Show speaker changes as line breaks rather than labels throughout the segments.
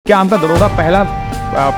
क्या आपका दरोगा पहला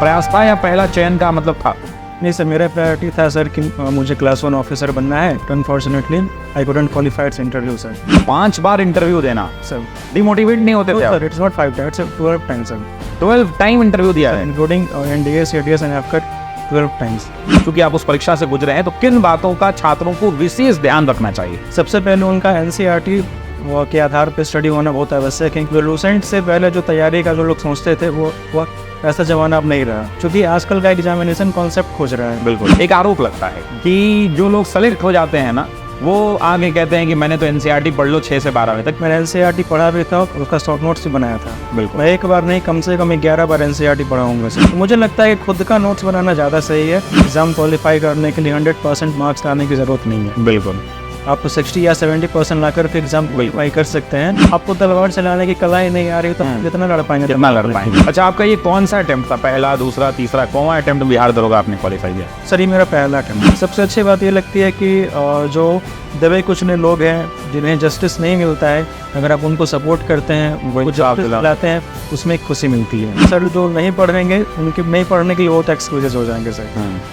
प्रयास था या पहला चयन का मतलब था?
नहीं सर, मेरा प्रायोरिटी था सर कि मुझे क्लास 1 ऑफिसर बनना है। Unfortunately I couldn't qualified interview sir.
5 बार इंटरव्यू देना
सर
डिमोटिवेट नहीं होते थे आप?
Sir it's not 5 times, 12 times sir.
12 time interview दिया है
including NDA, CDS and AFCAT 12 times.
क्योंकि आप उस परीक्षा से गुजरे हैं, तो किन बातों का छात्रों को विशेष ध्यान रखना चाहिए?
सबसे पहले उनका एनसीईआरटी के आधार पर स्टडी होना बहुत आवश्यक है, क्योंकि लूसेंट से पहले जो तैयारी का जो लोग सोचते थे वो ऐसा जमाना अब नहीं रहा, क्योंकि आजकल का एग्जामिनेशन कॉन्सेप्ट खोज रहा है।
बिल्कुल। एक आरोप लगता है कि जो लोग सेलेक्ट हो जाते हैं ना, वो आगे कहते हैं कि मैंने तो एनसीईआरटी पढ़ लो 6 से 12 तक।
मैंने एनसीईआरटी पढ़ा भी था, उसका शॉर्ट नोट्स भी बनाया था।
बिल्कुल।
मैं एक बार नहीं, कम से कम 11 बार एनसीईआरटी पढ़ाऊंगा सर। तो मुझे लगता है कि खुद का नोट्स बनाना ज़्यादा सही है। एग्जाम क्वालिफाई करने के लिए 100% मार्क्स लाने की ज़रूरत नहीं है।
बिल्कुल।
आप 60 या 70% ला करके एग्जाम क्वालिफाई कर सकते हैं। आपको तलवार चलाने की कला ही नहीं आ रही, तो कितना लड़ पाएंगे?
कितना लड़ पाएंगे? अच्छा, आपका ये कौन सा अटेम्प्ट था? पहला, दूसरा, तीसरा? कौन अटेम्प्ट बिहार दरोगा आपने क्वालिफाई किया?
सर ये मेरा पहला अटेम्प्ट। सबसे अच्छी बात ये लगती है कि जो दबे कुचले लोग हैं जिन्हें जस्टिस नहीं मिलता है, अगर आप उनको सपोर्ट करते हैं, कुछ लाते हैं, उसमें एक खुशी मिलती है। सर जो नहीं पढ़ेंगे उनके नहीं पढ़ने के लिए बहुत एक्सक्यूजेस हो जाएंगे सर,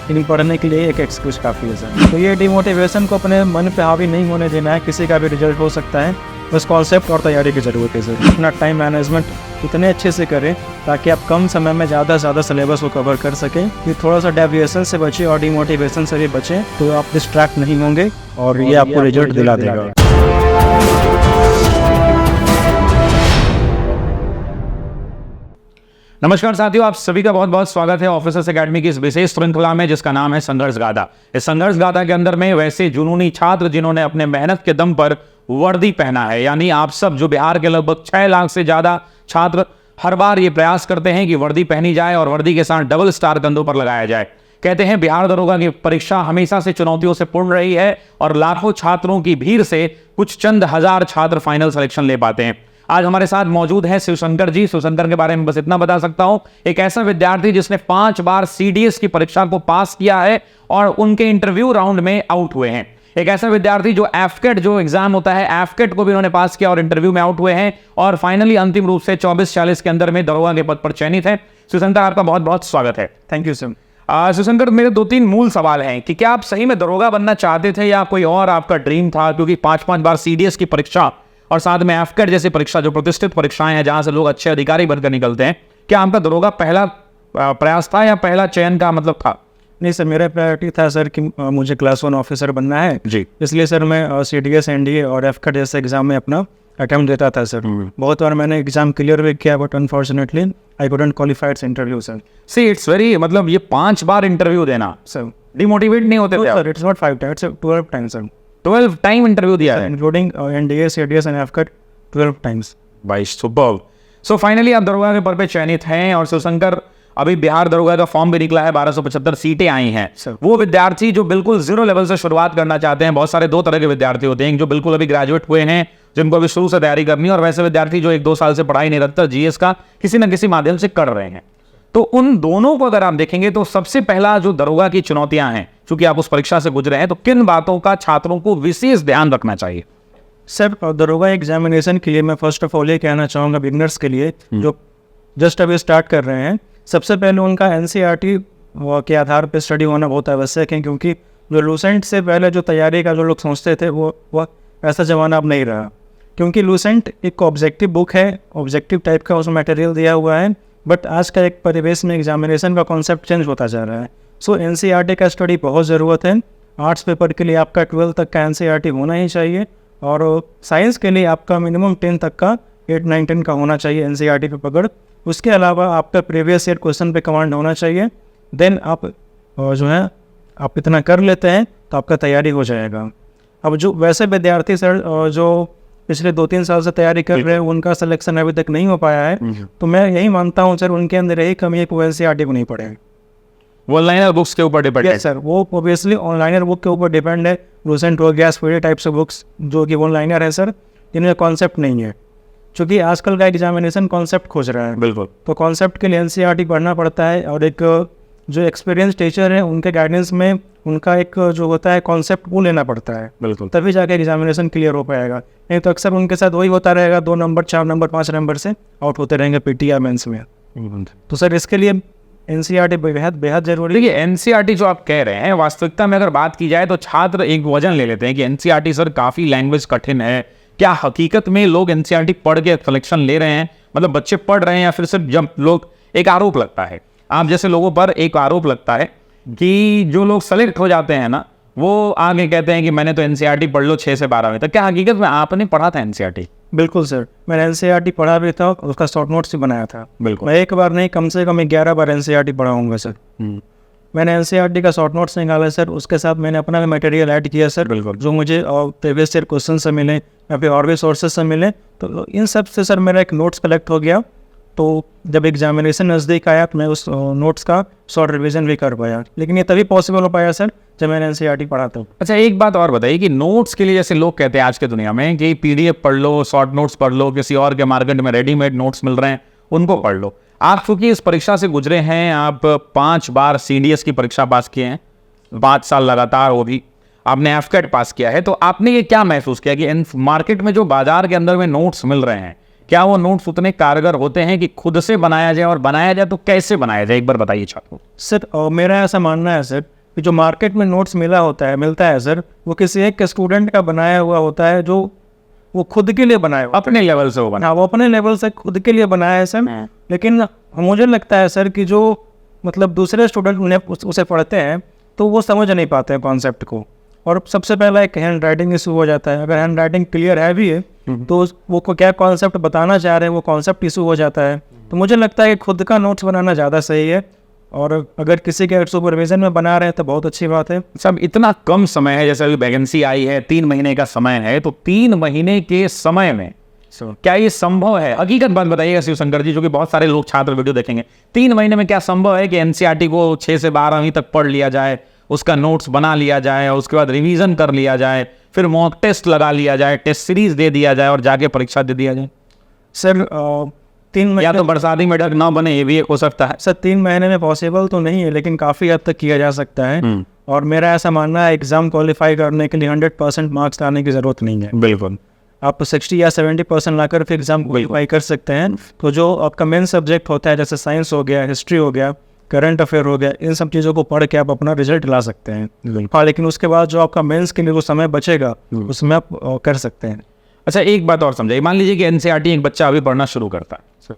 लेकिन पढ़ने के लिए एक एक्सक्यूज काफ़ी है सर। तो ये डिमोटिवेशन को अपने मन पे हावी नहीं होने देना है। किसी का भी रिजल्ट हो सकता है, बस कॉन्सेप्ट और तैयारी की ज़रूरत है सर। अपना टाइम मैनेजमेंट इतने अच्छे से करें ताकि आप कम समय में ज़्यादा से ज़्यादा सिलेबस को कवर कर सकें, कि थोड़ा सा डेविएशन से बचें और डिमोटिवेशन से भी बचें, तो आप डिस्ट्रैक्ट नहीं होंगे और ये आपको रिजल्ट दिला देगा।
नमस्कार साथियों, आप सभी का बहुत बहुत स्वागत है ऑफिसर्स एकेडमी की इस विशेष श्रृंखला में, जिसका नाम है संघर्ष गाथा। इस संघर्ष गाथा के अंदर में वैसे जुनूनी छात्र जिन्होंने अपने मेहनत के दम पर वर्दी पहना है, यानी आप सब जो बिहार के लगभग 6 लाख से ज्यादा छात्र हर बार ये प्रयास करते हैं कि वर्दी पहनी जाए और वर्दी के साथ डबल स्टार कंधों पर लगाया जाए। कहते हैं बिहार दरोगा की परीक्षा हमेशा से चुनौतियों से पूर्ण रही है और लाखों छात्रों की भीड़ से कुछ चंद हजार छात्र फाइनल सिलेक्शन ले पाते हैं। आज हमारे साथ मौजूद है शिवशंकर जी। शिवशंकर के बारे में बस इतना बता सकता हूं, एक ऐसा विद्यार्थी जिसने 5 बार सीडीएस की परीक्षा को पास किया है और उनके इंटरव्यू राउंड में आउट हुए हैं। एक ऐसा विद्यार्थी जो एफकेट जो एग्जाम होता है, एफकेट को भी उन्होंने पास किया और इंटरव्यू में आउट हुए हैं और फाइनली अंतिम रूप से 24-40 के अंदर में दरोगा के पद पर चयनित है। शिवशंकर, आपका बहुत बहुत स्वागत है।
Thank you sir.
शिवशंकर, मेरे 2-3 मूल सवाल हैं कि क्या आप सही में दरोगा बनना चाहते थे या कोई और आपका ड्रीम था? क्योंकि 5-5 बार सीडीएस की परीक्षा और साथ में एफकेट जैसी परीक्षा, जो प्रतिष्ठित परीक्षाएं हैं जहां से लोग अच्छे अधिकारी बनकर निकलते हैं, क्या आपका दरोगा पहला प्रयास था या पहला चयन का मतलब था?
नहीं सर, मेरा प्रायोरिटी था सर कि मुझे क्लास 1 ऑफिसर बनना है
जी।
इसलिए सर मैं सीडीएस, एनडीए और एफकट जैसे एग्जाम में अपना अटेम्प्ट देता था सर। बहुत बार मैंने एग्जाम क्लियर भी किया, but unfortunately I couldn't qualified interview sir.
See it's very, मतलब ये 5 बार इंटरव्यू देना
सर,
डिमोटिवेट नहीं होते थे?
Sir it's not 5 times, 12 times sir.
12 time interview दिया है
including NDA, CDS and AFCAT 12 times.
भाई सुपर्ब। सो फाइनली आप दरोगा के पद पे चयनित हैं और शिवशंकर, अभी बिहार दरोगा का फॉर्म भी निकला है, 1275 सीटें आई हैं। वो विद्यार्थी जो बिल्कुल जीरो लेवल से शुरुआत करना चाहते हैं, बहुत सारे 2 तरह के विद्यार्थी होते हैं, एक जो बिल्कुल अभी ग्रेजुएट हुए हैं जिनको अभी शुरू से तैयारी करनी है, और वैसे विद्यार्थी जो 1-2 साल से पढ़ाई निरंतर जीएस का किसी न किसी माध्यम से कर रहे हैं। तो उन दोनों को अगर आप देखेंगे तो सबसे पहला जो दरोगा की चुनौतियां हैं, चूंकि आप उस परीक्षा से गुजरे हैं, तो किन बातों का छात्रों को विशेष ध्यान रखना चाहिए?
सर दरोगा एग्जामिनेशन के लिए मैं फर्स्ट ऑफ ऑल ये कहना चाहूँगा बिगनर्स के लिए जो जस्ट अभी स्टार्ट कर रहे हैं, सबसे पहले उनका एनसीईआरटी के आधार पर स्टडी होना बहुत आवश्यक है, क्योंकि जो लूसेंट से पहले जो तैयारी का जो लोग सोचते थे वो ऐसा जमाना अब नहीं रहा। क्योंकि लूसेंट एक ऑब्जेक्टिव बुक है, ऑब्जेक्टिव टाइप का उसमें मटेरियल दिया हुआ है, बट आज का एक परिवेश में एग्जामिनेशन का कॉन्सेप्ट चेंज होता जा रहा है। सो एनसीईआरटी का स्टडी बहुत ज़रूरत है। आर्ट्स पेपर के लिए आपका 12 तक का एनसीईआरटी होना ही चाहिए, और साइंस के लिए आपका मिनिमम 10 तक का, 8, 9, 10 का होना चाहिए एनसीईआरटी पे पकड़। उसके अलावा आपका प्रीवियस ईयर क्वेश्चन पे कमांड होना चाहिए। देन आप जो है आप इतना कर लेते हैं तो आपका तैयारी हो जाएगा। अब जो वैसे विद्यार्थी सर जो पिछले 2-3 साल से तैयारी कर रहे हैं, उनका सिलेक्शन अभी तक नहीं हो पाया है, तो मैं यही मानता हूँ सर उनके अंदर यही कमी है कि वो एनसीईआरटी को नहीं पढ़े।
वो ऑनलाइनर बुक्स के ऊपर डिपेंड है
सर, वो ऑब्वियसली ऑनलाइनर बुक के ऊपर डिपेंड है। लूसेंट हो गया, स्पीडी टाइप से बुक्स जो कि ऑनलाइनर है सर, जिनमें कॉन्सेप्ट नहीं है, क्योंकि आजकल का एग्जामिनेशन कॉन्सेप्ट खोज रहा है।
बिल्कुल।
तो कॉन्सेप्ट के लिए एनसीईआरटी पढ़ना पड़ता है, और एक जो एक्सपीरियंस टीचर है उनके गाइडेंस में उनका एक जो होता है कॉन्सेप्ट वो लेना पड़ता है।
बिल्कुल।
तभी जाके एग्जामिनेशन क्लियर हो पाएगा, नहीं तो अक्सर उनके साथ वही होता रहेगा, 2 नंबर 4 नंबर 5 नंबर से आउट होते रहेंगे पीटी या मेंस में। तो सर इसके लिए एनसीईआरटी बेहद बेहद जरूरी है।
देखिए एनसीईआरटी जो आप कह रहे हैं, वास्तविकता में अगर बात की जाए तो छात्र एक वजन ले लेते हैं कि एनसीईआरटी सर काफ़ी लैंग्वेज कठिन है। क्या हकीकत में लोग एनसीईआरटी पढ़ के कलेक्शन ले रहे हैं, मतलब बच्चे पढ़ रहे हैं, या फिर सिर्फ जब लोग, एक आरोप लगता है आप जैसे लोगों पर, एक आरोप लगता है कि जो लोग सेलेक्ट हो जाते हैं ना, वो आगे कहते हैं कि मैंने तो एनसीईआरटी पढ़ लो 6 से 12वीं तक। क्या हकीकत में आपने पढ़ा था एनसीईआरटी?
बिल्कुल सर, मैंने एनसीईआरटी पढ़ा भी था, उसका शॉर्ट नोट्स भी बनाया था।
बिल्कुल।
मैं एक बार नहीं, कम से कम 11 बार एनसीईआरटी पढ़ा होऊंगा सर। मैंने एनसीईआरटी का शॉर्ट नोट्स निकाला सर, उसके साथ मैंने अपना भी मटेरियल ऐड किया सर।
बिल्कुल।
जो मुझे प्रीवियस ईयर क्वेश्चन से मिले या फिर और भी सोर्सेज से मिले, तो इन सब से सर मेरा एक नोट्स कलेक्ट हो गया। तो जब एग्जामिनेशन नज़दीक आया तो मैं उस नोट्स का शॉर्ट रिवीजन भी कर पाया, लेकिन ये तभी पॉसिबल हो पाया सर जब मैंने एनसीईआरटी पढ़ा था।
अच्छा एक बात और बताइए कि नोट्स के लिए जैसे लोग कहते हैं आज के दुनिया में कि पीडीएफ पढ़ लो, शॉर्ट नोट्स पढ़ लो, किसी और के मार्केट में रेडीमेड नोट्स मिल रहे हैं उनको पढ़ लो। आप चूंकि इस परीक्षा से गुजरे हैं, आप 5 बार सीडीएस की परीक्षा पास किए हैं, 5 साल लगातार, वो भी आपने एफकेट पास किया है, तो आपने ये क्या महसूस किया कि मार्केट में जो बाजार के अंदर में नोट्स मिल रहे हैं, क्या वो नोट्स उतने कारगर होते हैं कि खुद से बनाया जाए, और बनाया जाए तो कैसे बनाया जाए, एक बार बताइए छात्रों।
सर मेरा ऐसा मानना है सर कि जो मार्केट में नोट्स मिलता है सर, वो किसी एक स्टूडेंट का बनाया हुआ होता है, जो वो खुद के लिए बनाया हुआ,
अपने लेवल से वो बना।
हाँ, वो अपने लेवल से खुद के लिए बनाया है सर। लेकिन मुझे लगता है सर कि जो मतलब दूसरे स्टूडेंट उन्हें उसे पढ़ते हैं तो वो समझ नहीं पाते हैं कॉन्सेप्ट को, और सबसे पहला एक हैंड राइटिंग इशू हो जाता है। अगर हैंड राइटिंग क्लियर है भी है तो वो को क्या कॉन्सेप्ट बताना चाह रहे हैं वो कॉन्सेप्ट इशू हो जाता है। तो मुझे लगता है कि खुद का नोट्स बनाना ज़्यादा सही है, और अगर किसी के सुपरविजन में बना रहे हैं तो बहुत अच्छी बात है।
सब इतना कम समय है, जैसे अभी वैकेंसी आई है, 3 महीने का समय है, तो 3 महीने के समय में क्या ये संभव है? हकीकत बात बताइएगा शिवशंकर जी, जो कि बहुत सारे लोग छात्र वीडियो देखेंगे, 3 महीने में क्या संभव है कि एनसीईआरटी को 6 से 12वीं तक पढ़ लिया जाए, उसका नोट्स बना लिया जाए, और उसके बाद रिवीजन कर लिया जाए, फिर मॉक टेस्ट लगा लिया जाए, टेस्ट सीरीज दे दिया जाए, और जाके परीक्षा दे दिया जाए?
सर 3 महीने,
या तो बरसाती मेढक ना बने, ये भी एक हो सकता है।
सर 3 महीने में पॉसिबल तो नहीं है, लेकिन काफ़ी हद तक किया जा सकता है। और मेरा ऐसा मानना है एग्ज़ाम क्वालिफाई करने के लिए 100% मार्क्स लाने की ज़रूरत नहीं है।
बिल्कुल,
आप 60 या 70% लाकर फिर एग्ज़ाम क्वालिफाई कर सकते हैं। तो जो आपका मेन सब्जेक्ट होता है, जैसे साइंस हो गया, हिस्ट्री हो गया, करंट अफेयर हो गया, इन सब चीज़ों को पढ़ के आप अपना रिजल्ट ला सकते हैं। हाँ, लेकिन उसके बाद जो आपका मेंस के लिए वो समय बचेगा उसमें आप कर सकते हैं।
अच्छा एक बात और समझाइए, मान लीजिए कि एनसीईआरटी एक बच्चा अभी पढ़ना शुरू करता है,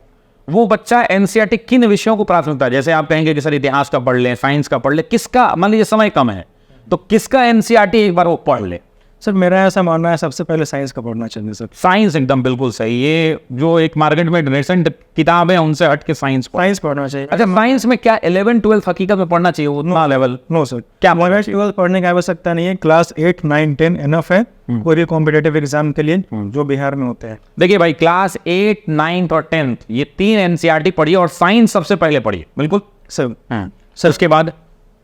वो बच्चा एनसीईआरटी किन विषयों को प्राथमिकता है? जैसे आप कहेंगे कि सर इतिहास का पढ़ लें, साइंस का पढ़ लें, किसका, मान लीजिए समय कम है तो किसका एनसीईआरटी एक बार वो पढ़ ले?
सर मेरा ऐसा मानना है सबसे पहले साइंस का पढ़ना चाहिए सर।
साइंस एकदम बिल्कुल सही। ये जो एक मार्केट में रिसेंट किताब है उनसे हट के साइंस
पढ़ना चाहिए।
अच्छा साइंस में क्या 11 12 हकीकत में पढ़ना चाहिए उतना लेवल?
नो सर,
क्या
11 12 पढ़ने की आवश्यकता नहीं है। क्लास 8 9 10 एनफ है कोई भी कॉम्पिटेटिव एग्जाम के लिए जो बिहार में होते हैं।
देखिए भाई, क्लास 8 9 और 10 ये 3 एनसीईआरटी पढ़िए, और साइंस सबसे पहले पढ़िए। बिल्कुल
सर।
सर उसके बाद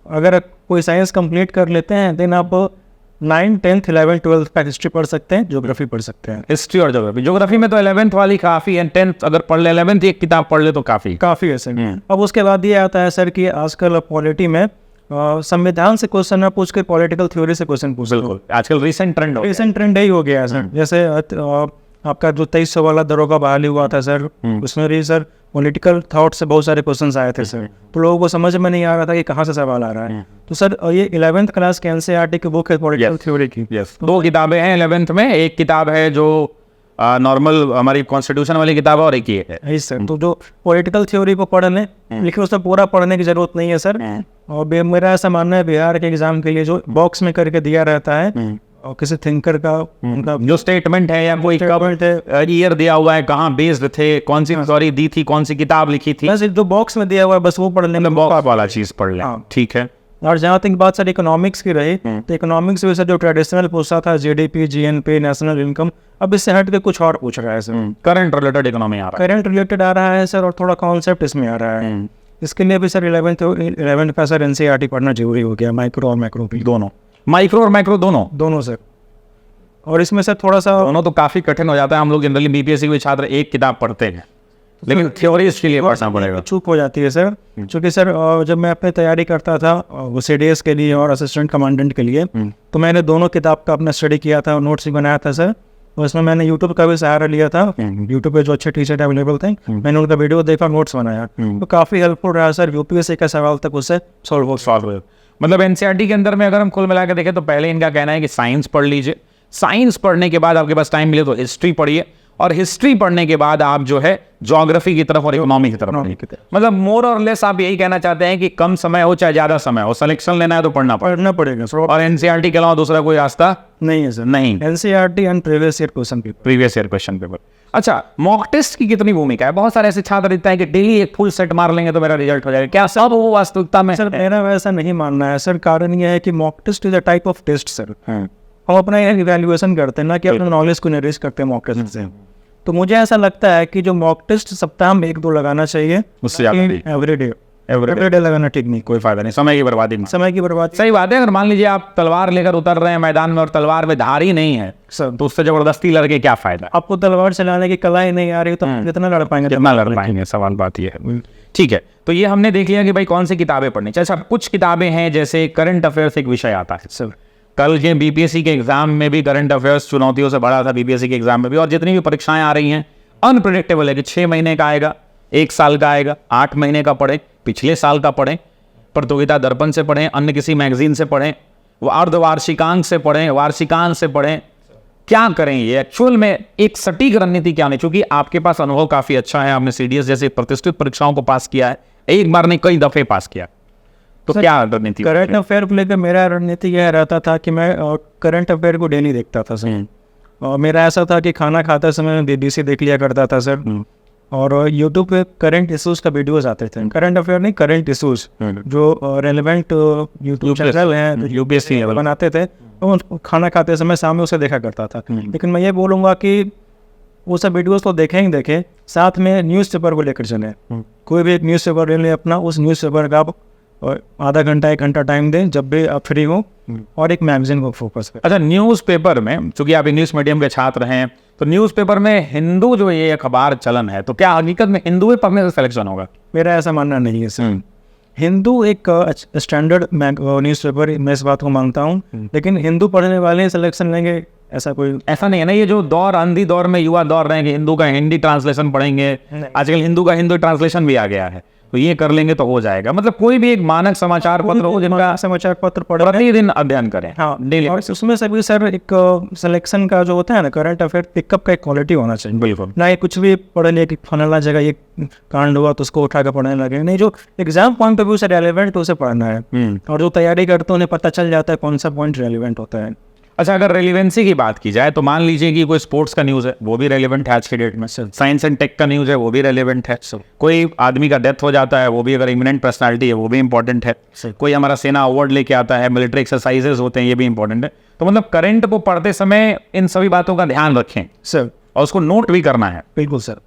अगर कोई साइंस कंप्लीट कर लेते हैं देन आप 9 10 11 12 का हिस्ट्री पढ़ सकते हैं, ज्योग्राफी पढ़ सकते हैं।
हिस्ट्री और ज्योग्राफी में तो 11th वाली काफ़ी है, 10th अगर पढ़ ले, 11th एक किताब पढ़ ले तो काफ़ी
है सर। अब उसके बाद ये आता है सर कि आजकल पॉलिटी में संविधान से क्वेश्चन ना पूछ के पॉलिटिकल थ्योरी से क्वेश्चन पूछ।
बिल्कुल, आजकल रिसेंट ट्रेंड
यही हो गया है सर। जैसे आपका जो 2300 वाला दरोगा बहाली हुआ था सर, उसमें भी सर पॉलिटिकल थॉट से बहुत सारे क्वेश्चंस आए थे सर, तो लोगों को समझ में नहीं आ रहा था कि कहाँ से सवाल आ रहा है। तो सर ये 11th क्लास के एनसीईआरटी की बुक है पॉलिटिकल थ्योरी की।
2 किताबें हैं 11th में, एक किताब है जो नॉर्मल हमारी कॉन्स्टिट्यूशन वाली किताब है, और एक ये है
सर। तो जो पॉलिटिकल थ्योरी को पढ़ लें, लेकिन उसमें पूरा पढ़ने की जरूरत नहीं है सर। और मेरा ऐसा मानना है बिहार के एग्जाम के लिए जो बॉक्स में करके दिया रहता है, और किसी थिंकर का उनका
जो स्टेटमेंट है या कोई ईयर दिया हुआ है, कहाँ बेस्ड थे, कौन सी थ्योरी दी थी, कौन सी किताब लिखी थी,
बस जो बॉक्स में दिया हुआ है बस वो पढ़ लें,
बॉक्स वाला चीज पढ़ लें। ठीक है।
और जहाँ तक बात सर इकोनॉमिक्स की रही, तो इकोनॉमिक्स में सर जो ट्रेडिशनल पूछता था जीडीपी, जीएनपी, नेशनल इनकम, अब इससे हट के कुछ और पूछ रहा है सर।
करंट रिलेटेड इकोनॉमी आ रहा है,
करंट रिलेटेड आ रहा है सर, और थोड़ा कॉन्सेप्ट इसमें आ रहा है। इसके लिए भी सर 11th का सर एनसीईआरटी पढ़ना जरूरी हो गया, माइक्रो और मैक्रो
दोनों, माइक्रो और मैक्रो दोनों
सर। और इसमें सर थोड़ा सा
दोनों तो काफी कठिन हो जाता है। हम लोग जनरली बीपीएससी के छात्र एक किताब पढ़ते हैं, लेकिन थ्योरी इसके लिए पढ़ना पड़ेगा,
चूक हो जाती है सर। क्योंकि सर जब मैं अपनी तैयारी करता था वो सीडीएस के लिए और असिस्टेंट कमांडेंट के लिए, तो मैंने दोनों किताब का अपना स्टडी किया था और नोट्स भी बनाया था सर। उसमें मैंने यूट्यूब का भी सहारा लिया था। यूट्यूब पे जो अच्छे टीचर अवेलेबल थे, मैंने उनका वीडियो देखा, नोट्स बनाया, तो काफ़ी हेल्पफुल रहा सर। यूपीएससी का सवाल तक उससे सॉल्व हो।
मतलब एनसीईआरटी के अंदर में अगर हम कुल मिला के देखें तो पहले इनका कहना है कि साइंस पढ़ लीजिए, साइंस पढ़ने के बाद आपके पास टाइम मिले तो हिस्ट्री पढ़िए, और हिस्ट्री पढ़ने के बाद आप जो है ज्योग्राफी की तरफ और इकोनॉमी की तरफ पढ़िए। मतलब मोर और लेस आप यही कहना चाहते हैं कि कम समय हो चाहे ज्यादा समय हो, सिलेक्शन लेना है तो पढ़ना
पड़ेगा सर।
और एनसीईआरटी के अलावा दूसरा कोई रास्ता
नहीं है सर,
नहीं।
NCERT and previous year question paper.
अच्छा, मॉक टेस्ट की कितनी भूमिका है? बहुत सारे ऐसे छात्र रहते हैं कि डेली एक फुल सेट मार लेंगे तो मेरा रिजल्ट हो जाएगा, क्या सब वो वास्तविकता में?
सर मेरा वैसा नहीं मानना है सर। कारण यह है कि mock test is a type of test sir. हम अपना इवैल्यूएशन करते हैं ना कि अपने नॉलेज को नरिश करते हैं मॉक टेस्ट से। तो मुझे ऐसा लगता है कि जो मॉक टेस्ट सप्ताह में 1-2 लगाना चाहिए,
उससे
एवरीडे लगाना ठीक नहीं,
कोई फायदा नहीं, समय की बर्बादी नहीं।
समय की बर्बादी।
सही बात है। अगर मान लीजिए आप तलवार लेकर उतर रहे हैं मैदान में और तलवार में धार ही नहीं है
सर,
तो उससे जबरदस्ती लड़के क्या फायदा?
आपको तलवार चलाने की कला ही नहीं आ रही तो कितना लड़ पाएंगे?
कितना लड़ पाएंगे, सवाल बात ये है। ठीक है, तो ये हमने देख लिया कि भाई कौन सी किताबें पढ़नी चाहिए। अच्छा, कुछ किताबें हैं जैसे करंट अफेयर्स एक विषय आता है
सर।
कल के बीपीएससी के एग्जाम में भी करंट अफेयर्स चुनौतियों से बड़ा था, बीपीएससी के एग्जाम में भी। और जितनी भी परीक्षाएं आ रही हैं अनप्रेडिक्टेबल है कि 6 महीने का आएगा, 1 साल का आएगा, 8 महीने का पढ़े, पिछले साल का पढ़ें, प्रतियोगिता दर्पण से पढ़ें, अन्य किसी मैगजीन से पढ़ें, अर्धवार्षिकांक से पढ़ें, वार्षिकांक से पढ़ें, क्या करें? ये एक्चुअल में एक सटीक रणनीति क्या नहीं? चूंकि आपके पास अनुभव काफी अच्छा है, आपने सीडीएस जैसे प्रतिष्ठित परीक्षाओं को पास किया है, एक बार नहीं कई दफे पास किया, तो क्या रणनीति?
करंट अफेयर को लेकर मेरा रणनीति यह रहता था कि मैं करंट अफेयर को डेली देखता था सर। और मेरा ऐसा था कि खाना खाते समय बीबीसी देख लिया करता था सर। और यूट्यूब पे करंट इश्यूज का वीडियोस आते थे, करंट अफेयर नहीं, करंट इश्यूज जो रेलेवेंट यूट्यूब चैनल हैं
यूपीएससी
बनाते थे, तो खाना खाते समय सामने उसे देखा करता था। लेकिन मैं ये बोलूँगा कि वो सब वीडियोस तो देखें ही देखें, साथ में न्यूज़पेपर को लेकर चलें। कोई भी एक न्यूज़पेपर ले लें अपना, उस न्यूज़पेपर का आप आधा घंटा 1 घंटा टाइम दें जब भी आप फ्री हो, और एक मैगजीन को फोकस करें।
अच्छा, न्यूज़पेपर में चूंकि आप इंग्लिश मीडियम के छात्र हैं तो न्यूज़पेपर में हिंदू जो ये अखबार चलन है, तो क्या हकीकत में हिंदू ही पढ़ने से सिलेक्शन होगा?
मेरा ऐसा मानना नहीं है सर। हिंदू एक स्टैंडर्ड न्यूज़पेपर, मैं इस बात को मानता हूँ, लेकिन हिंदू पढ़ने वाले सिलेक्शन लेंगे ऐसा
नहीं है ना। ये जो दौर अंधी दौर में युवा दौर रहे हैं कि हिंदू का हिंदी ट्रांसलेशन पढ़ेंगे, आजकल हिंदू का हिंदू ट्रांसलेशन भी आ गया है, तो ये कर लेंगे तो हो जाएगा। मतलब कोई भी एक मानक समाचार पत्र हो जिनका
समाचार पत्र
प्रतिदिन अध्ययन करें।
हाँ,
डेली।
और उसमें सभी सर एक सिलेक्शन का जो होता है ना, करंट अफेयर पिकअप का एक क्वालिटी होना चाहिए।
बिल्कुल
ना ये कुछ भी पढ़ लिया कि फलाना जगह ये कांड हुआ तो उसको उठा कर पढ़ने लगे, नहीं, जो एग्जाम पॉइंट ऑफ व्यू से रेलिवेंट उसे पढ़ना है। और जो तैयारी करते हैं उन्हें पता चल जाता है कौन सा पॉइंट रेलिवेंट होता है।
अच्छा, अगर रेलिवेंसी की बात की जाए तो मान लीजिए कि कोई स्पोर्ट्स का न्यूज़ है, वो भी रेलिवेंट है आज के डेट में। साइंस एंड टेक का न्यूज़ है, वो भी रेलिवेंट है। कोई आदमी का डेथ हो जाता है, वो भी अगर इमिनेंट पर्सनालिटी है, वो भी इंपॉर्टेंट है। कोई हमारा सेना अवार्ड लेके आता है, मिलिट्री एक्सरसाइजेज होते हैं, ये भी इंपॉर्टेंट है। तो मतलब करंट को पढ़ते समय इन सभी बातों का ध्यान रखें
सर,
और उसको नोट भी करना है।
बिल्कुल सर।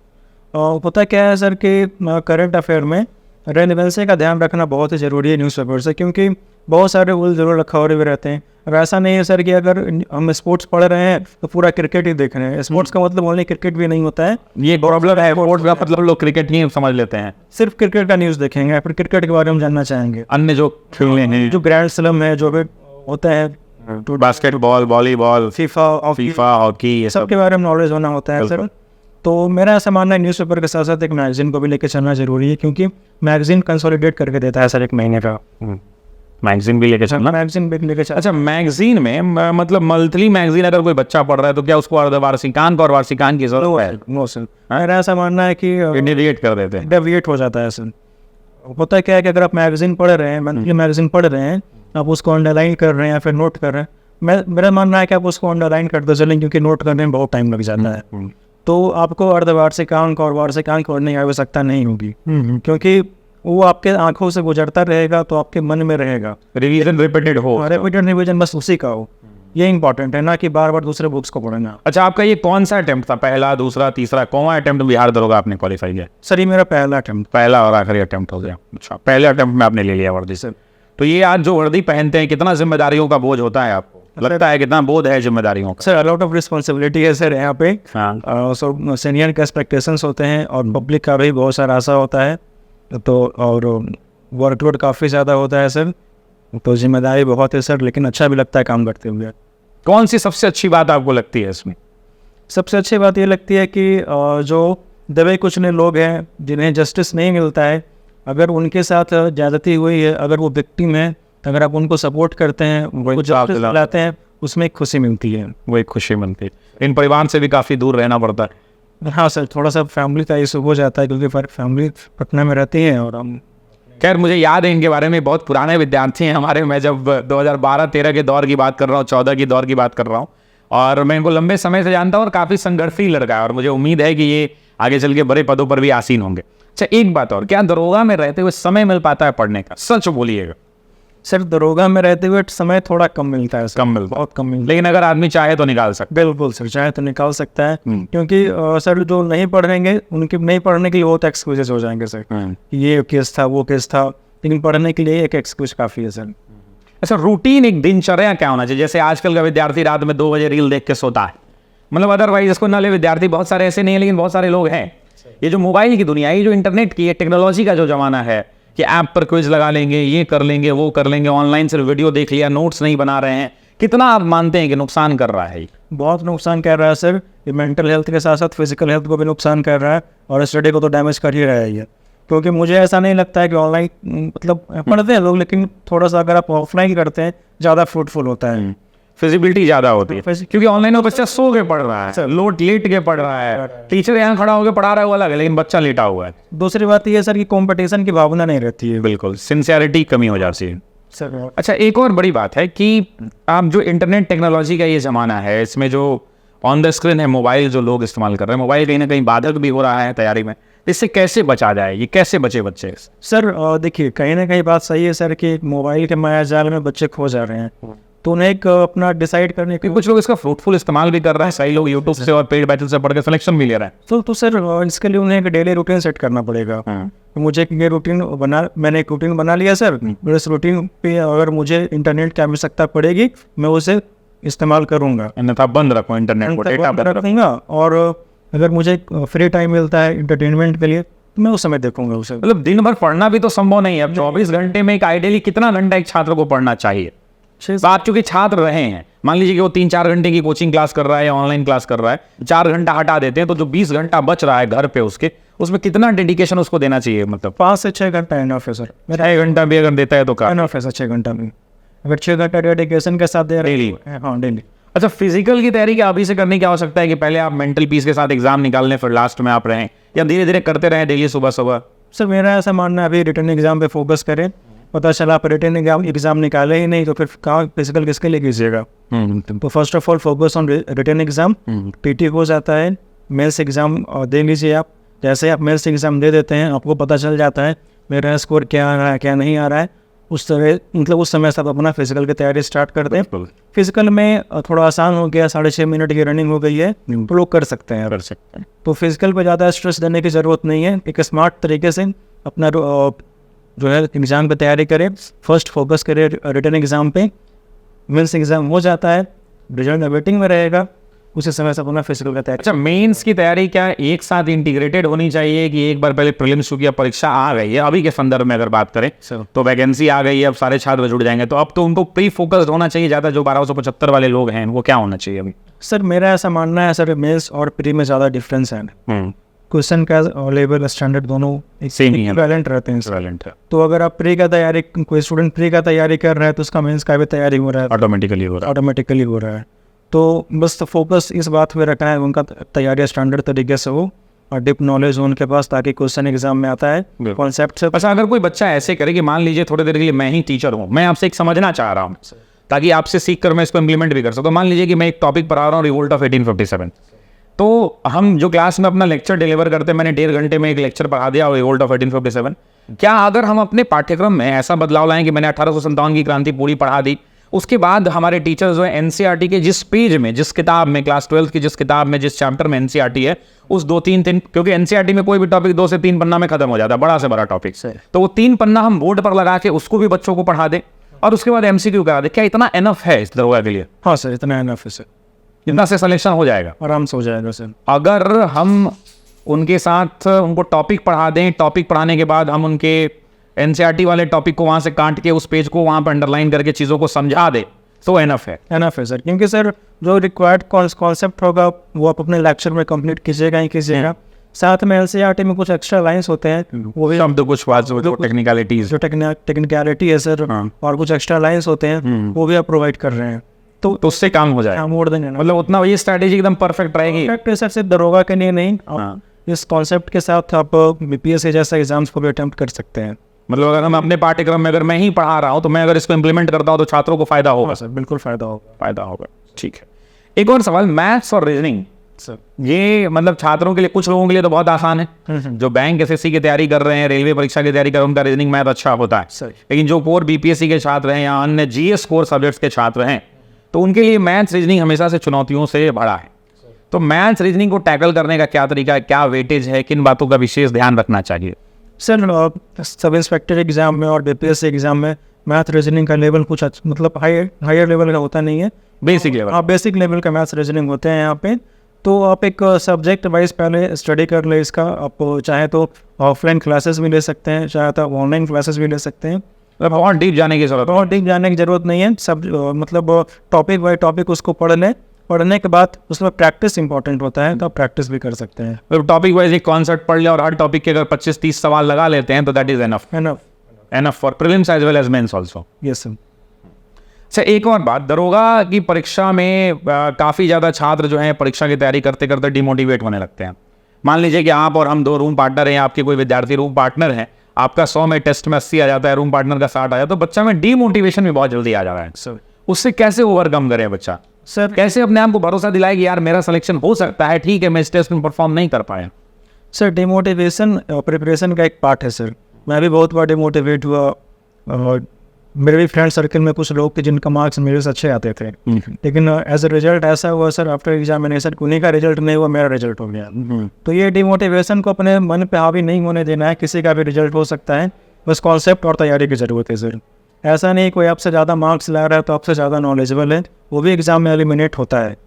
होता क्या है सर कि करंट अफेयर में रेलिवेंसी का ध्यान रखना बहुत ही ज़रूरी है न्यूज़पेपर से, क्योंकि बहुत सारे उल ज़रूर रखवारे भी रहते हैं। अब ऐसा नहीं है सर कि अगर हम स्पोर्ट्स पढ़ रहे हैं तो पूरा क्रिकेट ही देख रहे हैं। स्पोर्ट्स का मतलब ओनली क्रिकेट भी नहीं होता है,
ये प्रॉब्लम है। स्पोर्ट्स का मतलब लोग क्रिकेट नहीं समझ लेते हैं,
सिर्फ क्रिकेट का न्यूज़ देखेंगे, फिर क्रिकेट के बारे में जानना चाहेंगे।
अन्य जो खेलने हैं,
जो ग्रैंड स्लैम है, जो भी होता है,
बास्केटबॉल, वॉलीबॉल,
फीफा,
हॉकी, ये
सब के बारे में नॉलेज होना होता है सर। तो मेरा ऐसा मानना है न्यूज़पेपर के साथ साथ एक मैगजीन को भी लेकर चलना जरूरी है, क्योंकि मैगजीन कंसोलिडेट करके देता है सर एक महीने का।
मैगजीन भी लेके चलना।
मैगजीन भी लेके चलना।
अच्छा, मैगजीन में मतलब मंथली मैगजीन अगर कोई बच्चा पढ़ रहा है तो क्या उसको अर्धवार्षिकांक और वार्षिकांक की जरूरत है?
नो सर, मेरा ऐसा मानना है कि
डेविएट कर देते हैं,
डेविएट हो जाता है सर। होता क्या है कि अगर आप मैगजीन पढ़ रहे हैं, मंथली मैगजीन पढ़ रहे हैं, आप उसको अंडरलाइन कर रहे हैं या फिर नोट कर रहे हैं, मेरा मानना है कि आप उसको अंडरलाइन करते चलें, क्योंकि नोट करने में बहुत टाइम लग जाता है। तो आपको अर्धवार्षिकांक और वार्षिकांक पढ़ने की आवश्यकता नहीं होगी, क्योंकि वो आपके आंखों से गुजरता रहेगा तो आपके मन में रहेगा।
रिवीजन रिपीटेड हो,
रिवीजन बस उसी का हो, ये इंपॉर्टेंट है, ना कि बार बार दूसरे बुक्स को पढ़ना।
अच्छा, आपका ये कौन सा अटेम्प्ट था? पहला, दूसरा, तीसरा? कौन अटेम्प्ट बिहार दरोगा आपने क्वालिफाई किया?
सर, ये मेरा पहला अटेम्प्ट,
पहला और आखिरी अटेम्प्ट हो गया। अच्छा, पहले अटेम्प्ट में आपने ले लिया वर्दी से। तो ये आज जो वर्दी पहनते हैं, कितना जिम्मेदारियों का बोझ होता है आपको लगता है? कितना बोझ है जिम्मेदारियों का?
सर, अलॉट ऑफ रिस्पॉन्सिबिलिटी है सर यहाँ पे।
हाँ।
सीनियर के एक्सपेक्टेशंस होते हैं और पब्लिक का भी बहुत सारा आशा होता है, तो और वर्कलोड काफ़ी ज़्यादा होता है सर, तो जिम्मेदारी बहुत है सर, लेकिन अच्छा भी लगता है काम करते हुए।
कौन सी सबसे अच्छी बात आपको लगती है इसमें?
सबसे अच्छी बात ये लगती है कि जो दबे कुचले लोग हैं जिन्हें जस्टिस नहीं मिलता है, अगर उनके साथ ज़्यादती हुई है, अगर वो विक्टिम है, अगर आप उनको सपोर्ट करते हैं, उनको जस्टिस दिलाते हैं, उसमें एक खुशी मिलती है।
वो एक खुशी मिलती है। इन परिवार से भी काफ़ी दूर रहना पड़ता है।
हाँ सर, थोड़ा सा फैमिली का इशू हो जाता है क्योंकि फैमिली पटना में रहती है और हम।
खैर मुझे याद है इनके बारे में, बहुत पुराने विद्यार्थी हैं हमारे। मैं जब 2012-13 के दौर की बात कर रहा हूँ, 14 की दौर की बात कर रहा हूँ, और मैं इनको लंबे समय से जानता हूँ और काफ़ी संघर्षी लड़का है और मुझे उम्मीद है कि ये आगे चल के बड़े पदों पर भी आसीन होंगे। अच्छा एक बात और, क्या दरोगा में रहते हुए समय मिल पाता है पढ़ने का? सच बोलिएगा।
सर दरोगा में रहते हुए समय थोड़ा कम मिलता है सर,
कम मिलता है।
बहुत कम मिलता है।
लेकिन अगर आदमी चाहे तो निकाल सकता
बिल्कुल सर, चाहे तो निकाल सकता है क्योंकि सर जो नहीं पढ़ेंगे उनके नहीं पढ़ने के लिए बहुत एक्सक्यूजेस हो जाएंगे सर,
है।
ये केस था वो केस था, लेकिन पढ़ने के लिए एक एक्सक्यूज काफ़ी है सर।
अच्छा रूटीन, एक दिनचर्या क्या होना चाहिए? जैसे आजकल का विद्यार्थी रात में 2 बजे रील देख के सोता है, मतलब अदरवाइज इसको नाले विद्यार्थी बहुत सारे ऐसे नहीं है, लेकिन बहुत सारे लोग हैं। ये जो मोबाइल की दुनिया है, ये जो इंटरनेट की, टेक्नोलॉजी का जो जमाना है कि ऐप पर क्विज लगा लेंगे, ये कर लेंगे, वो कर लेंगे, ऑनलाइन सिर्फ वीडियो देख लिया, नोट्स नहीं बना रहे हैं, कितना आप मानते हैं कि नुकसान कर रहा है?
बहुत नुकसान कर रहा है सर, ये मेंटल हेल्थ के साथ साथ फिजिकल हेल्थ को भी नुकसान कर रहा है और स्टडी को तो डैमेज कर ही रहा है ये। क्योंकि मुझे ऐसा नहीं लगता है कि ऑनलाइन मतलब पढ़ते हैं लोग, लेकिन थोड़ा सा अगर आप ऑफलाइन करते हैं ज़्यादा फ्रूटफुल होता है,
फिजिबिलिटी ज्यादा होती है। क्योंकि ऑनलाइन में बच्चा सो के पढ़ रहा है, लोट लेट के पढ़ रहा है, टीचर यहाँ खड़ा होकर पढ़ा रहा है वो अलग है, लेकिन बच्चा लेटा हुआ है।
दूसरी बात ये सर कि कंपटीशन की भावना नहीं रहती है।
बिल्कुल, सिंसियरिटी कमी हो जाती है
सर
अच्छा एक और बड़ी बात है कि आप जो इंटरनेट टेक्नोलॉजी का ये ज़माना है, इसमें जो ऑन द स्क्रीन है मोबाइल जो लोग इस्तेमाल कर रहे हैं, मोबाइल कहीं ना कहीं बाधक भी हो रहा है तैयारी में, इससे कैसे बचा जाए? ये कैसे बचे बच्चे?
सर देखिए कहीं ना कहीं बात सही है सर कि मोबाइल के मायाजाल में बच्चे खो जा रहे हैं, तो उन्हें एक अपना डिसाइड करने के
कुछ लोग इसका फ्रूटफुल इस्तेमाल भी कर रहे हैं, सही लोग यूट्यूब से और पेड बैटल से पढ़ के सिलेक्शन भी ले रहे हैं।
तो सर इसके लिए उन्हें एक डेली रूटीन सेट करना पड़ेगा। तो मुझे ये रूटीन मैंने एक रूटीन बना लिया सर, और इस रूटीन पे अगर मुझे इंटरनेट की आवश्यकता पड़ेगी मैं उसे इस्तेमाल करूँगा,
अन्यथा बंद रखो इंटरनेट को, डेटा बंद रखो।
रखूँगा। और अगर मुझे फ्री टाइम मिलता है इंटरटेनमेंट के लिए तो मैं उस समय देखूंगा उसे।
मतलब दिन भर पढ़ना भी तो संभव नहीं है। अब 24 घंटे में एक आइडियली कितना घंटा एक छात्र को पढ़ना चाहिए? बात चूंकि छात्र रहे हैं, मान लीजिए कि वो 3-4 घंटे की कोचिंग क्लास कर रहा है या ऑनलाइन क्लास कर रहा है, 4 घंटा हटा देते हैं तो जो 20 घंटा बच रहा है घर पे उसके, उसमें कितना डेडिकेशन उसको देना चाहिए? मतलब
5 से 6 घंटा इनफ है सर।
6 घंटा भी अगर देता है तो का
इनफ है सर, 6 घंटा में अगर 6 घंटा डेडिकेशन के साथ दे रहे
डेली।
हाँ डेली।
अच्छा फिजिकल की तैयारी क्या अभी से करने की आवश्यकता है कि पहले आप मेंटल पीस के साथ एग्जाम निकाल लें फिर लास्ट में आप रहें, या धीरे धीरे करते रहें डेली सुबह सुबह?
सर मेरा ऐसा मानना है अभी रिटर्न एग्जाम पे फोकस करें, पता चला आप रिटर्न एग्जाम निकाले ही नहीं तो फिर कहाँ फिजिकल किसके लिए कीजिएगा? तो first of all focus on return exam. PT हो जाता है, मेंस एग्जाम दे लीजिए आप। जैसे आप मेंस एग्जाम दे देते हैं आपको पता चल जाता है मेरा स्कोर क्या आ रहा है क्या नहीं आ रहा है, उस तरह मतलब उस समय से आप अपना फिजिकल की तैयारी स्टार्ट कर दें। फिजिकल में थोड़ा आसान हो गया, 6.5 मिनट की रनिंग हो गई है तो लोग कर सकते हैं। तो फिजिकल पर ज़्यादा स्ट्रेस देने की ज़रूरत नहीं है, एक स्मार्ट तरीके से अपना जो है एग्ज़ाम पे तैयारी करें। फर्स्ट फोकस करें रिटर्न एग्ज़ाम पे, मेंस एग्ज़ाम हो जाता है रिजल्ट वेटिंग में रहेगा, उसी समय से अपना फिजिकल का तैयारी।
अच्छा मेंस की तैयारी क्या एक साथ इंटीग्रेटेड होनी चाहिए कि एक बार पहले प्रीलिम्स की परीक्षा आ गई है, अभी के संदर्भ में अगर बात करें तो वैकेंसी आ गई है, अब सारे छात्र जुड़ जाएंगे, तो अब तो उनको प्री फोकस्ड होना चाहिए ज़्यादा? जो 1275 वाले लोग हैं वो क्या होना चाहिए अभी?
सर मेरा ऐसा मानना है सर मेंस और प्री में ज़्यादा डिफरेंस है। क्वेश्चन का लेवल स्टैंडर्ड दोनों
सेम ही है,
इक्विवेलेंट रहते हैं।
इक्विवेलेंट है,
तो अगर आप प्री का तैयारी, कोई स्टूडेंट प्री का तैयारी कर रहा है तो उसका मेंस का भी तैयारी हो रहा है,
ऑटोमेटिकली हो रहा है।
तो बस फोकस इस बात पे रखना है उनका तैयारी स्टैंडर्ड तरीके से हो और डिप नॉलेज हो उनके पास, ताकि क्वेश्चन एग्जाम में आता है कॉन्सेप्ट से।
अच्छा अगर कोई बच्चा ऐसे करे कि मान लीजिए थोड़ी देर के लिए मैं ही टीचर हूँ, मैं आपसे एक समझना चाह रहा हूँ ताकि आपसे सीख कर मैं इसको इंप्लीमेंट भी कर सकूँ। मान लीजिए कि मैं एक टॉपिक पढ़ा रहा हूँ रिवोल्ट ऑफ 1857, तो हम जो क्लास में अपना लेक्चर डिलीवर करते हैं, मैंने 1.5 घंटे में एक लेक्चर पढ़ा दिया रिवोल्ट ऑफ 1857, क्या अगर हम अपने पाठ्यक्रम में ऐसा बदलाव लाएं कि मैंने 1857 की क्रांति पूरी पढ़ा दी, उसके बाद हमारे टीचर्स जो है एनसीईआरटी के जिस पेज में, जिस किताब में, क्लास 12 की जिस किताब में, जिस चैप्टर में एनसीईआरटी है, उस 2-3 क्योंकि एनसीईआरटी में कोई भी टॉपिक 2 से 3 पन्ना में खत्म हो जाता है, बड़ा से बड़ा टॉपिक, तो वो 3 पन्ना हम बोर्ड पर लगा के उसको भी बच्चों को पढ़ा दे और उसके बाद एमसीक्यू करा दे, क्या इतना एनफ है इस दरोगा के लिए?
हाँ सर इतना एनफ है सर,
इतना से सिलेक्शन हो जाएगा,
आराम से हो जाएगा सर।
अगर हम उनके साथ उनको टॉपिक पढ़ा दें, टॉपिक पढ़ाने के बाद हम उनके एनसीईआरटी वाले टॉपिक को वहाँ से काट के उस पेज को वहाँ पर अंडरलाइन करके चीज़ों को समझा दे, तो एनफ है।
एनफ है सर, क्योंकि सर जो रिक्वायर्ड कॉन्सेप्ट होगा वो आप अपने लेक्चर में कंप्लीट कीजिएगा ही कीजिएगा। साथ में एनसीईआरटी में कुछ एक्स्ट्रा लाइंस होते हैं, वो भी
शब्द कुछ बात जो टेक्निकलिटीज
जो टेक्निकलिटी है सर, और कुछ एक्स्ट्रा लाइंस होते हैं वो भी आप प्रोवाइड कर रहे हैं,
तो उससे काम हो जाए
मोर देन एनफ।
मतलब उतना ये स्ट्रैटेजी एकदम परफेक्ट रहेगी।
परफेक्ट है सर, सिर्फ दरोगा के लिए नहीं, आप इस कॉन्सेप्ट के साथ आप बीपीएससी जैसा एग्जाम्स को भी अटेम्प्ट कर सकते हैं।
मतलब अगर हम अपने पाठ्यक्रम में अगर मैं ही पढ़ा रहा हूँ तो मैं अगर इसको इम्प्लीमेंट करता हूँ तो छात्रों को फायदा होगा।
सर बिल्कुल फायदा होगा।
ठीक है, एक और सवाल, मैथ्स और रीजनिंग
सर,
ये मतलब छात्रों के लिए, कुछ लोगों के लिए तो बहुत आसान है, जो बैंक एसएससी की तैयारी कर रहे हैं, रेलवे परीक्षा की तैयारी कर रहे हैं, उनका रीजनिंग मैथ अच्छा होता है।
सर
लेकिन जो कोर बीपीएससी के छात्र हैं या अन्य जीएस कोर सब्जेक्ट्स के छात्र हैं, तो उनके लिए मैथ्स रीजनिंग हमेशा से चुनौतियों से भरा है। तो मैथ्स रीजनिंग को टैकल करने का क्या तरीका है, क्या वेटेज है, किन बातों का विशेष ध्यान रखना चाहिए?
सर सब इंस्पेक्टर एग्जाम में और बीपीएससी एग्जाम में मैथ रीजनिंग का लेवल कुछ मतलब हायर लेवल का होता नहीं है,
बेसिक लेवल।
हाँ, बेसिक लेवल का मैथ्स रीजनिंग होते हैं यहाँ पे। तो आप एक सब्जेक्ट वाइज पहले स्टडी कर ले इसका। आप चाहे तो ऑफलाइन क्लासेस भी ले सकते हैं, चाहे तो ऑनलाइन क्लासेस भी ले सकते हैं।
बहुत डीप जाने की जरूरत,
बहुत डीप जाने की जरूरत नहीं है। सब मतलब टॉपिक बाय टॉपिक उसको पढ़ लें, पढ़ने के बाद उसमें प्रैक्टिस इंपॉर्टेंट होता है, तो आप प्रैक्टिस भी कर सकते हैं।
टॉपिक वाइज एक कॉन्सेप्ट पढ़ ले और हर टॉपिक के अगर 25-30 सवाल लगा लेते हैं तो that is enough for prelims as well as mains also.
Yes sir.
अच्छा, एक और बात, दरोगा की परीक्षा में काफ़ी ज़्यादा छात्र जो हैं परीक्षा की तैयारी करते करते डिमोटिवेट होने लगते हैं। मान लीजिए कि आप और हम 2 रूम पार्टनर हैं, आपके कोई विद्यार्थी रूम पार्टनर है, आपका 100 में टेस्ट में 80 आ जाता है, रूम पार्टनर का 60 आ जाता है, तो बच्चा में डीमोटिवेशन भी बहुत जल्दी आ जा रहा है।
सर
उससे कैसे ओवरकम करे बच्चा?
सर
कैसे अपने आप को भरोसा दिलाए कि यार मेरा सिलेक्शन हो सकता है, ठीक है मैं इस टेस्ट में परफॉर्म नहीं कर पाया?
सर डिमोटिवेशन प्रिपरेशन का एक पार्ट है सर। मैं भी बहुत बार डिमोटिवेट हुआ, और मेरे भी फ्रेंड सर्कल में कुछ लोग थे जिनका मार्क्स मेरे से अच्छे आते थे, लेकिन एज अ रिजल्ट ऐसा हुआ सर, आफ्टर एग्जामिनेशन उन्हीं का रिजल्ट नहीं हुआ, मेरा रिजल्ट हो गया। तो ये डिमोटिवेशन को अपने मन पे हावी नहीं होने देना है। किसी का भी रिजल्ट हो सकता है, बस कॉन्सेप्ट और तैयारी की ज़रूरत है सर। ऐसा नहीं कोई आपसे ज़्यादा मार्क्स ला रहा है तो आपसे ज़्यादा नॉलेजेबल है, वो भी एग्जाम में एलिमिनेट होता है।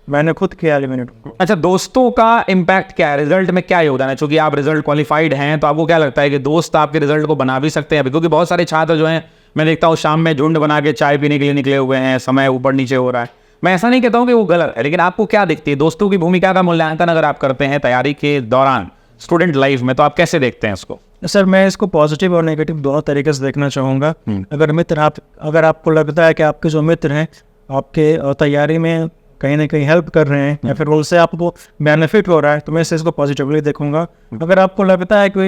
मैंने खुद किया एलिमिनेट।
अच्छा, दोस्तों का इम्पैक्ट क्या है, रिजल्ट में क्या योगदान है? चूंकि आप रिजल्ट क्वालिफाइड हैं तो आपको क्या लगता है कि दोस्त आपके रिजल्ट को बना भी सकते हैं? क्योंकि बहुत सारे छात्र जो हैं, मैं देखता हूँ शाम में झुंड बना के चाय पीने के लिए निकले हुए हैं, समय ऊपर नीचे हो रहा है। मैं ऐसा नहीं कहता हूँ कि वो गलत है, लेकिन आपको क्या दिखती है दोस्तों की भूमिका का मूल्यांकन अगर आप करते हैं तैयारी के दौरान स्टूडेंट लाइफ में, तो आप कैसे देखते हैं इसको?
सर मैं इसको पॉजिटिव और नेगेटिव दोनों तरीके से देखना चाहूँगा। अगर आपको लगता है कि आपके जो मित्र हैं आपके तैयारी में कहीं ना कहीं हेल्प कर रहे हैं या फिर उनसे आपको बेनिफिट हो रहा है, तो मैं इसको पॉजिटिवली देखूंगा। अगर आपको लगता है कि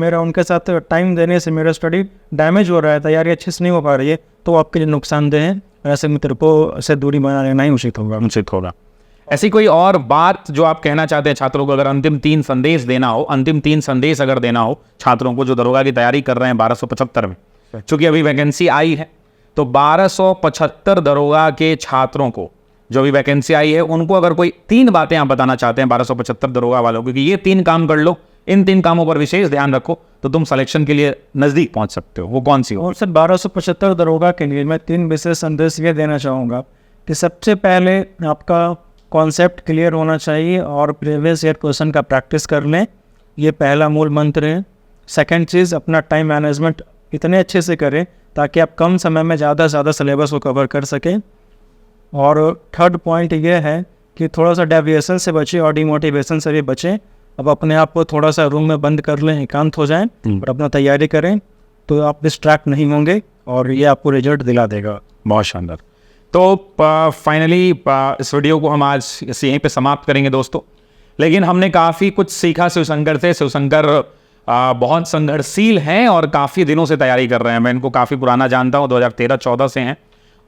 मेरा उनके साथ टाइम देने से मेरा स्टडी डैमेज हो रहा है, तैयारी अच्छे से नहीं हो पा रही है, तो आपके लिए नुकसानदेह है। ऐसे मित्र को से दूरी बना लेना ही उचित होगा।
ऐसी कोई और बात जो आप कहना चाहते हैं छात्रों को, अगर अंतिम 3 संदेश देना हो, अंतिम 3 संदेश अगर देना हो छात्रों को जो दरोगा की तैयारी कर रहे हैं 1275 में, चूंकि अभी वैकेंसी आई है, तो 1275 दरोगा के छात्रों को जो भी वैकेंसी आई है उनको अगर कोई 3 बातें आप बताना चाहते हैं 1275 दरोगा वालों को कि ये 3 काम कर लो, इन 3 कामों पर विशेष ध्यान रखो, तो तुम सिलेक्शन के लिए नजदीक पहुंच सकते हो, वो कौन सी हो?
और सर 1275 दरोगा के लिए मैं 3 विशेष संदेश ये देना चाहूँगा कि सबसे पहले आपका कॉन्सेप्ट क्लियर होना चाहिए और प्रीवियस ईयर क्वेश्चन का प्रैक्टिस कर लें, ये पहला मूल मंत्र है। सेकंड चीज़, अपना टाइम मैनेजमेंट इतने अच्छे से करें ताकि आप कम समय में ज़्यादा से ज़्यादा सिलेबस को कवर कर सकें। और थर्ड पॉइंट ये है कि थोड़ा सा डेविएशन से बचें और डिमोटिवेशन से भी बचें। अब अपने आप को थोड़ा सा रूम में बंद कर लें, एकांत हो जाएं और अपना तैयारी करें, तो आप डिस्ट्रैक्ट नहीं होंगे और ये आपको रिजल्ट दिला देगा।
बहुत शानदार। तो फाइनली इस वीडियो को हम आज यहीं पे समाप्त करेंगे दोस्तों, लेकिन हमने काफ़ी कुछ सीखा शिवशंकर से। शिवशंकर बहुत संघर्षशील हैं और काफ़ी दिनों से तैयारी कर रहे हैं। मैं इनको काफ़ी पुराना जानता हूँ, 2013-14 से हैं,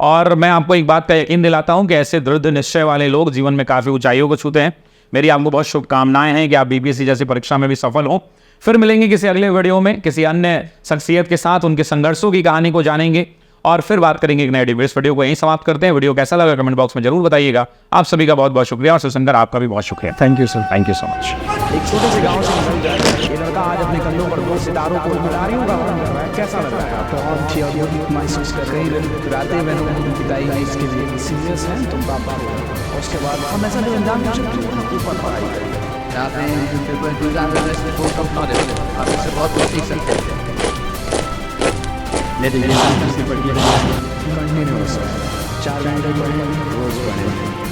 और मैं आपको एक बात का यकीन दिलाता हूँ कि ऐसे दृढ़ निश्चय वाले लोग जीवन में काफ़ी ऊंचाइयों को छूते हैं। मेरी आपको बहुत शुभकामनाएं हैं कि आप बीपीएससी जैसी परीक्षा में भी सफल हों। फिर मिलेंगे किसी अगले वीडियो में किसी अन्य शख्सियत के साथ, उनके संघर्षों की कहानी को जानेंगे और फिर बात करेंगे एक नए वीडियो। इस वीडियो को यहीं समाप्त करते हैं। वीडियो कैसा लगा कमेंट बॉक्स में जरूर बताइएगा। आप सभी का बहुत बहुत शुक्रिया और शिवशंकर आपका भी बहुत शुक्रिया।
Thank you sir.
Thank you so much.
एक छोटे से गांव से निकल जाए ये लड़का आज अपने कंधों पर 2 सितारों को जिम्मेदारियों का वहन कर रहा है, कैसा लग रहा है आपको?
बहुत ही अद्भुत महसूस कर रही है। रातें मैंने बिताई है इसके लिए।
सीरियस हैं तुम पापा हो, और उसके बाद हम ऐसा नहीं अंजाम दे सकते हो ना, ऊपर पढ़ाई करिए।
रातें पेपर गुजार करने से बहुत कम नॉलेज है, आप इससे बहुत कुछ सीख सकते हैं।
कंटिन्यूअस 4 घंटे पढ़ें, रोज पढ़ें।